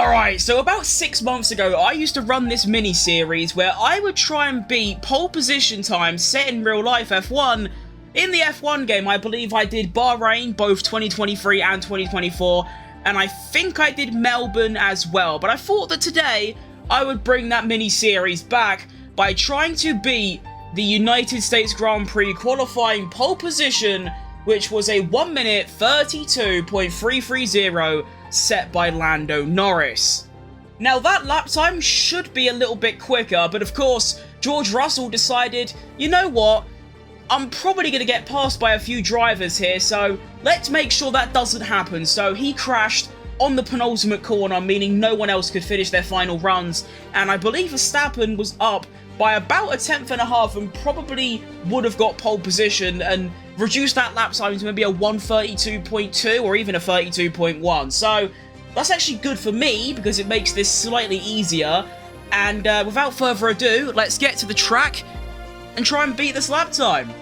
Alright, so about 6 months ago, I used to run this mini-series where I would try and beat pole position times set in real life F1. In the F1 game, I believe I did Bahrain, both 2023 and 2024, and I think I did Melbourne as well. But I thought that today, I would bring that mini-series back by trying to beat the United States Grand Prix qualifying pole position, which was a 1 minute 32.330 set by Lando Norris. Now that lap time should be a little bit quicker, but of course, George Russell decided, you know what, I'm probably going to get passed by a few drivers here, so let's make sure that doesn't happen. So he crashed on the penultimate corner, meaning no one else could finish their final runs, and I believe Verstappen was up by about a tenth and a half and probably would have got pole position and reduced that lap time to maybe a 1:32.2 or even a 32.1. So that's actually good for me because it makes this slightly easier. And without further ado, let's get to the track and try and beat this lap time.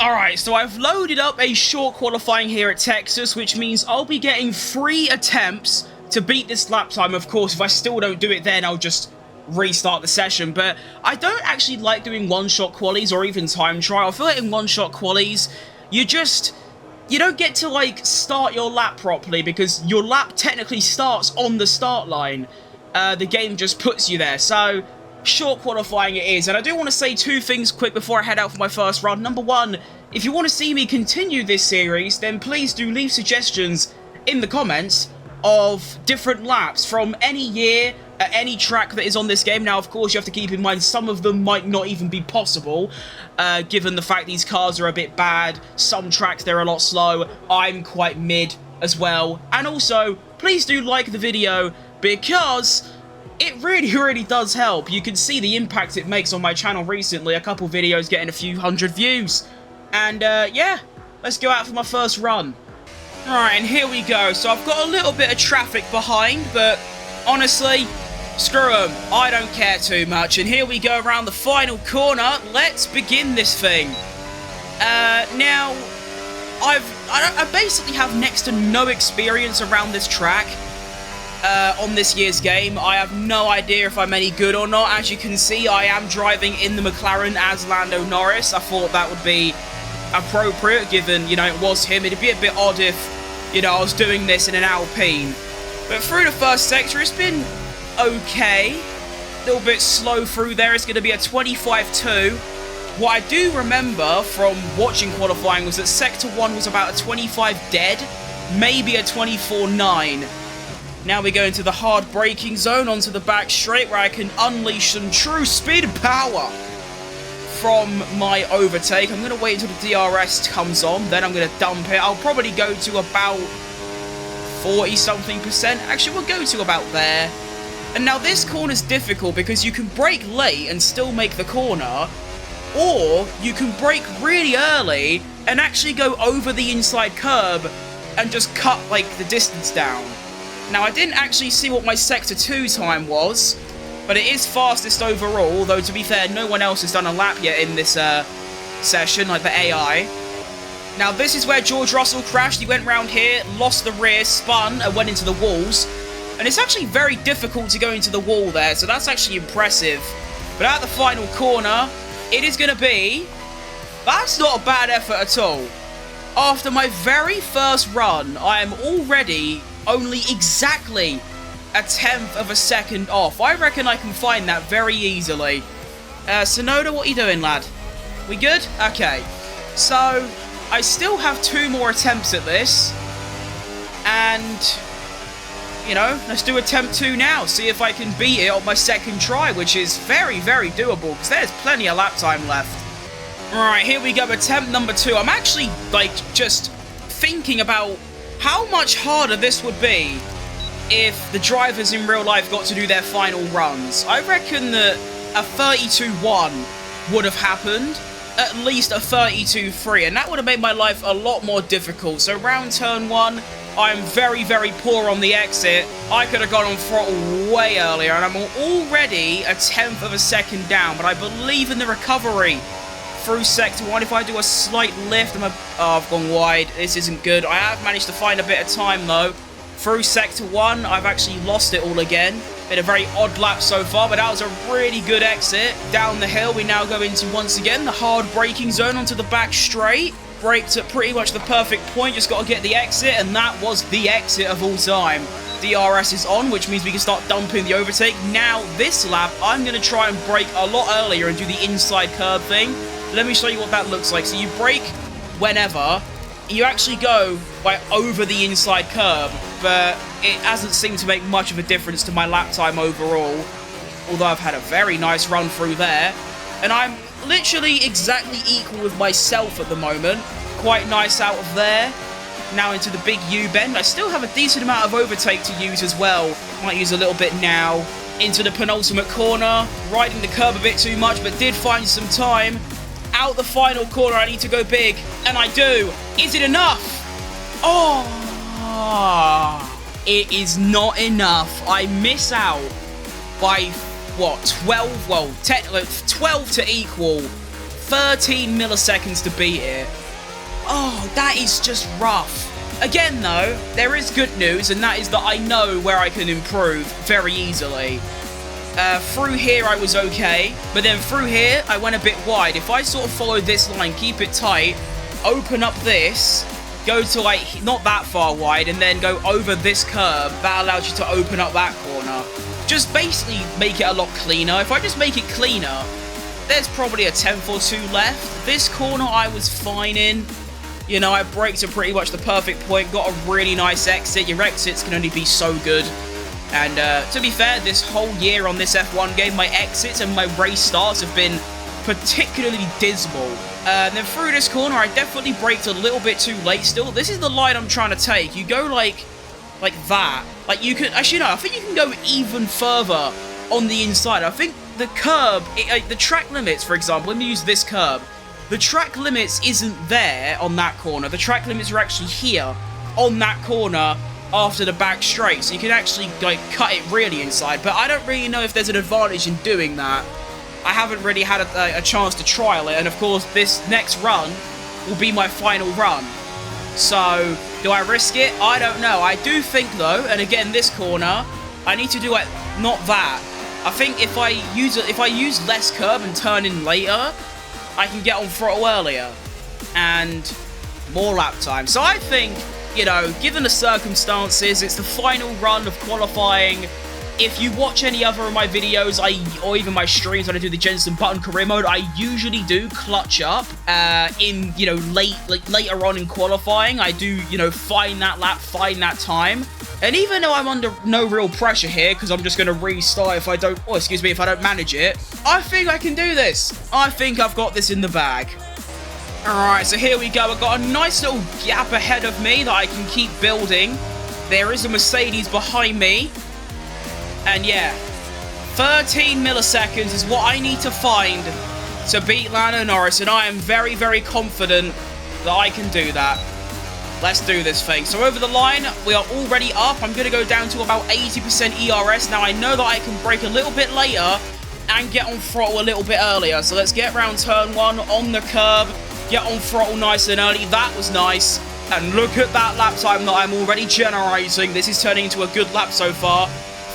Alright, so I've loaded up a short qualifying here at Texas, which means I'll be getting 3 attempts to beat this lap time. Of course, if I still don't do it then, I'll just restart the session. But I don't actually like doing one-shot qualies or even time trial. I feel like in one-shot qualies, you don't get to, like, start your lap properly because your lap technically starts on the start line. The game just puts you there. So short qualifying it is. And I do want to say 2 things quick before I head out for my first run. Number 1, if you want to see me continue this series, then please do leave suggestions in the comments of different laps from any year at any track that is on this game. Now, of course, you have to keep in mind some of them might not even be possible, given the fact these cars are a bit bad. Some tracks, they're a lot slow. I'm quite mid as well. And also, please do like the video because it really, really does help. You can see the impact it makes on my channel recently. A couple videos getting a few hundred views. And, yeah, let's go out for my first run. Alright, and here we go. So I've got a little bit of traffic behind, but honestly, screw them. I don't care too much. And here we go around the final corner. Let's begin this thing. Now, I basically have next to no experience around this track on this year's game. I have no idea if I'm any good or not. As you can see, I am driving in the McLaren as Lando Norris. I thought that would be appropriate, given, you know, it was him. It'd be a bit odd if, you know, I was doing this in an Alpine. But through the first sector, it's been okay. A little bit slow through there. It's going to be a 25.2. What I do remember from watching qualifying was that Sector 1 was about a 25 dead, maybe a 24.9. Now we go into the hard braking zone, onto the back straight, where I can unleash some true speed and power from my overtake. I'm going to wait until the DRS comes on, then I'm going to dump it. I'll probably go to about 40-something%. Actually, we'll go to about there. And now this corner's difficult because you can brake late and still make the corner, or you can brake really early and actually go over the inside curb and just cut, like, the distance down. Now, I didn't actually see what my Sector 2 time was, but it is fastest overall, though to be fair, no one else has done a lap yet in this session, like the AI. Now, this is where George Russell crashed. He went round here, lost the rear, spun, and went into the walls. And it's actually very difficult to go into the wall there, so that's actually impressive. But at the final corner, it is going to be... That's not a bad effort at all. After my very first run, I am already only exactly a tenth of a second off. I reckon I can find that very easily. Sonoda, what are you doing, lad? We good? Okay. So, I still have 2 more attempts at this. And, you know, let's do attempt 2 now. See if I can beat it on my second try, which is very, very doable, because there's plenty of lap time left. Alright, here we go, attempt number 2. I'm actually, like, just thinking about how much harder this would be if the drivers in real life got to do their final runs. I reckon that a 32.1 would have happened, at least a 32.3, and that would have made my life a lot more difficult. So round turn 1, I'm very, very poor on the exit. I could have gone on throttle way earlier, and I'm already a tenth of a second down, but I believe in the recovery through Sector 1. If I do a slight lift, I've gone wide. This isn't good. I have managed to find a bit of time, though, Through Sector 1, I've actually lost it all again. Been a very odd lap so far, but that was a really good exit. Down the hill, we now go into, once again, the hard braking zone onto the back straight. Braked at pretty much the perfect point, just got to get the exit, and that was the exit of all time. DRS is on, which means we can start dumping the overtake. Now, this lap, I'm going to try and brake a lot earlier and do the inside curb thing. Let me show you what that looks like. So you brake whenever. You actually go over the inside curb, but it hasn't seemed to make much of a difference to my lap time overall, although I've had a very nice run through there, and I'm literally exactly equal with myself at the moment. Quite nice out of there. Now into the big U-bend. I still have a decent amount of overtake to use as well. Might use a little bit now. Into the penultimate corner, riding the curb a bit too much, but did find some time. Out the final corner, I need to go big, and I do. Is it enough? Oh, it is not enough. I miss out by, what, 12? Well, 12 to equal. 13 milliseconds to beat it. Oh, that is just rough. Again, though, there is good news, and that is that I know where I can improve very easily. Through here, I was okay, but then through here, I went a bit wide. If I sort of follow this line, keep it tight, open up this, go to, like, not that far wide, and then go over this curb, that allows you to open up that corner. Just basically make it a lot cleaner. If I just make it cleaner, there's probably a 10th or 2 left. This corner, I was fine in. You know, I braked at pretty much the perfect point, got a really nice exit. Your exits can only be so good. And to be fair, this whole year on this F1 game, my exits and my race starts have been particularly dismal. And then through this corner, I definitely braked a little bit too late still. This is the line I'm trying to take. You go like that. Like you could, actually no, I think you can go even further on the inside. I think the curb, the track limits, for example, let me use this curb. The track limits isn't there on that corner. The track limits are actually here on that corner after the back straight, so you can actually like cut it really inside, but I don't really know if there's an advantage in doing that. I haven't really had a chance to trial it, and of course this next run will be my final run. So, do I risk it? I don't know. I do think though, and again this corner, I need to do it, not that. I think if I use less curb and turn in later, I can get on throttle earlier and more lap time. So I think, you know, given the circumstances, it's the final run of qualifying. If you watch any other of my videos, or even my streams when I do the Jensen Button career mode, I usually do clutch up in, you know, later on in qualifying. I do, you know, find that lap, find that time. And even though I'm under no real pressure here, because I'm just going to restart if I don't, oh, excuse me, if I don't manage it, I think I can do this. I think I've got this in the bag. Alright, so here we go. I've got a nice little gap ahead of me that I can keep building. There is a Mercedes behind me. And yeah, 13 milliseconds is what I need to find to beat Lando Norris, and I am very, very confident that I can do that. Let's do this thing. So over the line, we are already up. I'm going to go down to about 80% ERS. Now I know that I can brake a little bit later and get on throttle a little bit earlier. So let's get around turn 1 on the curb. Get on throttle nice and early. That was nice. And look at that lap time that I'm already generating. This is turning into a good lap so far.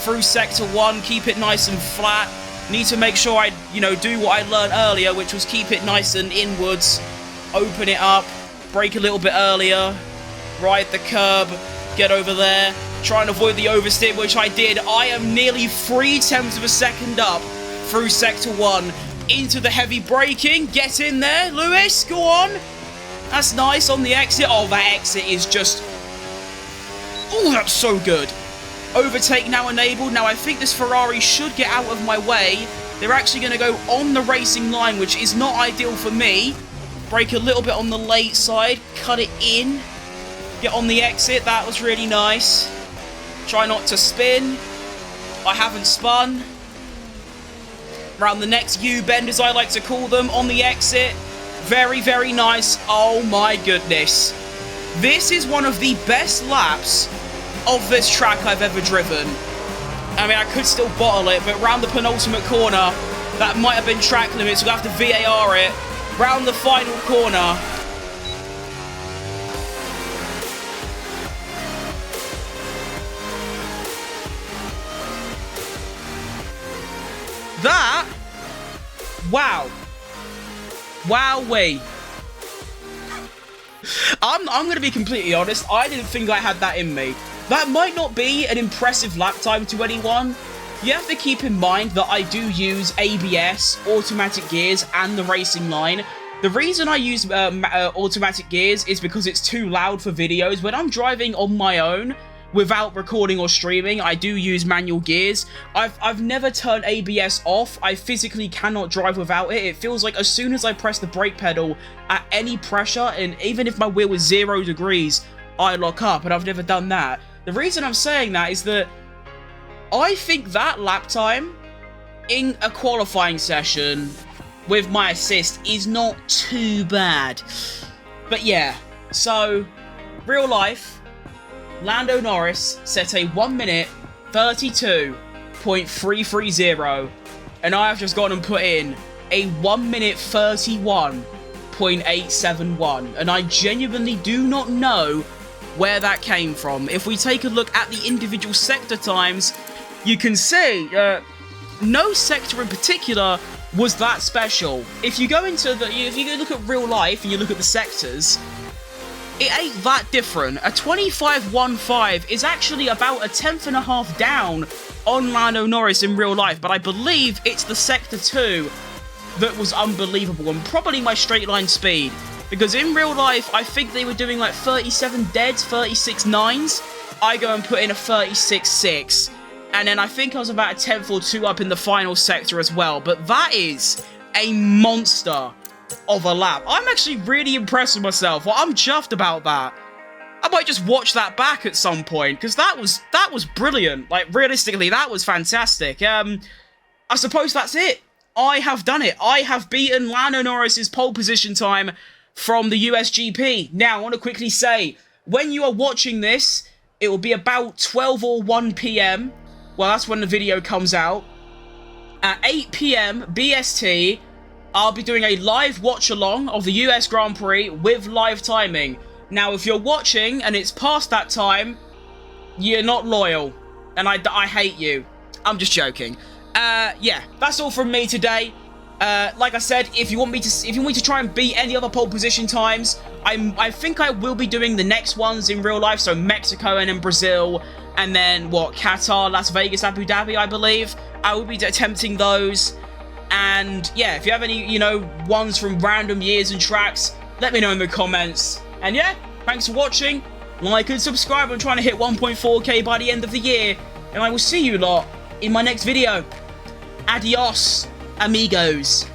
Through sector 1, keep it nice and flat. Need to make sure I, you know, do what I learned earlier, which was keep it nice and inwards. Open it up. Brake a little bit earlier. Ride the curb. Get over there. Try and avoid the oversteer, which I did. I am nearly 0.3 of a second up through sector 1. Into the heavy braking. Get in there, Lewis. Go on. That's nice on the exit. Oh, that exit is just... oh, that's so good. Overtake now enabled. Now, I think this Ferrari should get out of my way. They're actually going to go on the racing line, which is not ideal for me. Brake a little bit on the late side. Cut it in. Get on the exit. That was really nice. Try not to spin. I haven't spun. Around the next U-bend, as I like to call them, on the exit. Very, very nice. Oh my goodness. This is one of the best laps of this track I've ever driven. I mean, I could still bottle it, but round the penultimate corner, that might have been track limits. We'll have to VAR it. Round the final corner. Wow. Wowee. I'm going to be completely honest. I didn't think I had that in me. That might not be an impressive lap time to anyone. You have to keep in mind that I do use ABS, automatic gears, and the racing line. The reason I use automatic gears is because it's too loud for videos. When I'm driving on my own, without recording or streaming, I do use manual gears. I've never turned ABS off. I physically cannot drive without it. It feels like as soon as I press the brake pedal at any pressure, and even if my wheel is 0 degrees, I lock up, and I've never done that. The reason I'm saying that is that I think that lap time in a qualifying session with my assist is not too bad. But yeah, so real life, Lando Norris set a 1 minute 32.330, and I have just gone and put in a 1 minute 31.871, and I genuinely do not know where that came from. If we take a look at the individual sector times, you can see no sector in particular was that special. If you go into if you look at real life and you look at the sectors, it ain't that different. A 25.15 is actually about 1/10.5 down on Lando Norris in real life, but I believe it's the Sector 2 that was unbelievable, and probably my straight line speed. Because in real life, I think they were doing like 37 deads, 36 nines. I go and put in a 36.6. And then I think I was about 1/10 or 2 up in the final sector as well. But that is a monster of a lap. I'm actually really impressed with myself. Well, I'm chuffed about that. I might just watch that back at some point, because that was brilliant. Like, realistically, that was fantastic. I suppose that's it. I have done it. I have beaten Lando Norris's pole position time from the USGP. Now, I want to quickly say, when you are watching this, it will be about 12 or 1 p.m. Well, that's when the video comes out. At 8 p.m. BST, I'll be doing a live watch-along of the US Grand Prix with live timing. Now, if you're watching and it's past that time, you're not loyal. And I hate you. I'm just joking. Yeah, that's all from me today. Like I said, if you want me to try and beat any other pole position times, I think I will be doing the next ones in real life, so Mexico and then Brazil, and then Qatar, Las Vegas, Abu Dhabi, I believe. I will be attempting those. And yeah, if you have any, ones from random years and tracks, let me know in the comments. And yeah, thanks for watching. Like and subscribe. I'm trying to hit 1.4k by the end of the year. And I will see you lot in my next video. Adios, amigos.